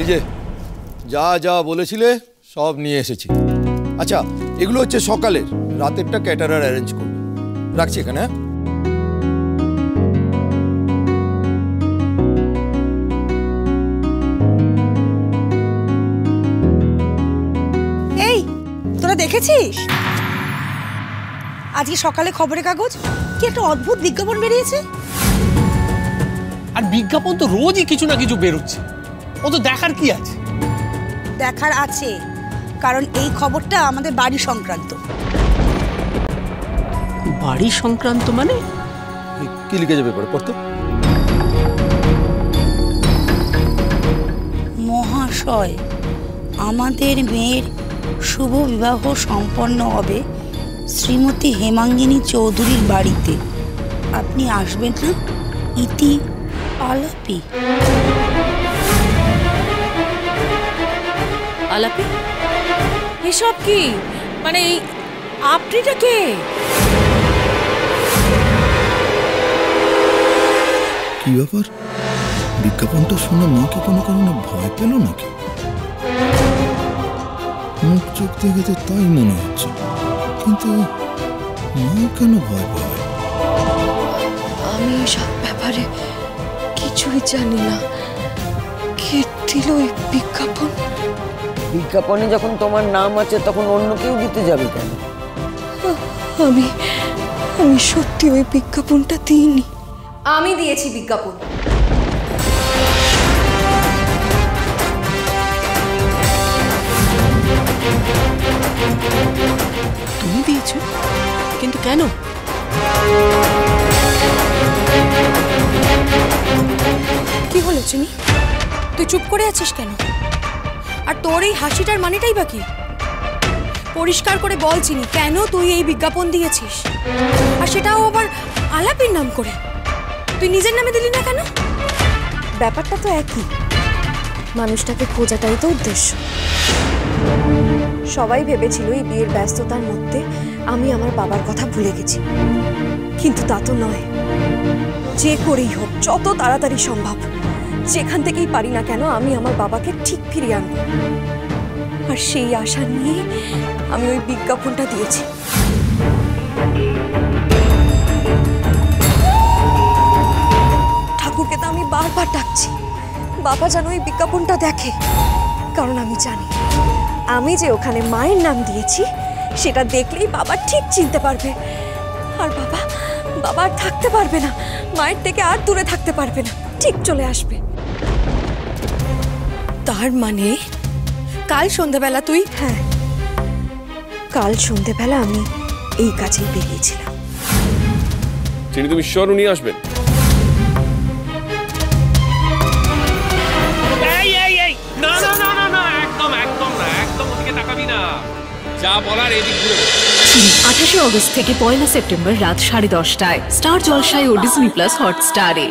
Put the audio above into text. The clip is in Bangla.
এই যে যা যা বলেছিলে সব নিয়ে এসেছি। আচ্ছা, এগুলো হচ্ছে সকালের, রাতেরটা ক্যাটারার অ্যারেঞ্জ করবে। রাখছি এখানে। এই তোরা দেখেছিস আজকে সকালে খবরের কাগজ কি একটা অদ্ভুত বিজ্ঞাপন বেরিয়েছে? আর বিজ্ঞাপন তো রোজই কিছু না কিছু বেরোচ্ছে, ও তো দেখার কি আছে? দেখার আছে, কারণ এই খবরটা আমাদের বাড়ি সংক্রান্ত। বাড়ি সংক্রান্ত মানে? কি লিখে যাবে পরে পড়তো? মহাশয়, আমাদের মেয়ের শুভ বিবাহ সম্পন্ন হবে শ্রীমতী হেমাঙ্গিনী চৌধুরীর বাড়িতে। আপনি আসবেন না? ইতি আলাপি। আলাপি? এসব কি মানে এই আপনিটা কে? কি ব্যাপার? বিজ্ঞাপনটা শুনে মা কি কোনো কারণে ভয় পেল নাকি? মুখ চোখ দেখে তো তাই মনে হচ্ছে, কিন্তু মা কেন ভয় পাবে? আমি এসব ব্যাপারে কিছুই জানি না। কে দিল ওই বিজ্ঞাপন? বিজ্ঞাপনে যখন তোমার নাম আছে তখন অন্য কেউ দিতে যাবে কেন? আমি সত্যি ওই বিজ্ঞাপনটা দিইনি। আমি দিয়েছি বিজ্ঞাপন। তুমি দিয়েছো? কিন্তু কেন? কি হলো চিনি, তুই চুপ করে আছিস কেন? আর তোর এই হাসিটার মানেটাই বা কি? পরিষ্কার করে বল চিনি, কেন তুই এই বিজ্ঞাপন দিয়েছিস? আর সেটাও আবার আলাপির নাম করে। তুই নিজের নামে দিলি না কেন? ব্যাপারটা তো একই, মানুষটাকে খোঁজাটাই তো উদ্দেশ্য। সবাই ভেবেছিল এই বিয়ের ব্যস্ততার মধ্যে আমি আমার বাবার কথা ভুলে গেছি, কিন্তু তা তো নয়। যে করেই হোক, যত তাড়াতাড়ি সম্ভব, যেখান থেকেই পারি না কেন, আমি আমার বাবাকে ঠিক ফিরিয়ে আনব। আর সেই আশা নিয়ে আমি ওই বিজ্ঞাপনটা দিয়েছি। ঠাকুরকে তো আমি বারবার ডাকছি, বাবা যেন ওই বিজ্ঞাপনটা দেখে, কারণ আমি জানি আমি যে ওখানে মায়ের নাম দিয়েছি সেটা দেখলেই বাবা ঠিক চিনতে পারবে। আর বাবা আর থাকতে পারবে না, মায়ের থেকে আর দূরে থাকতে পারবে না, ঠিক চলে আসবে। তার মানে কাল সন্ধ্যাবেলা তুই? হ্যাঁ, কাল সন্ধ্যাবেলা আমি এই কাজেই বেরিয়েছিলাম। চিনি, তুমি শিওর উনি আসবেন? না না না না না, একদম একদম না, একদম ওদিকে তাকাবি না। যা বলার এদিক ঘুরে বল। 28 অগস্ট থেকে 1 সেপ্টেম্বর রাত 10:30টায় স্টার জলসায় ও ডিজনি প্লাস হটস্টারে।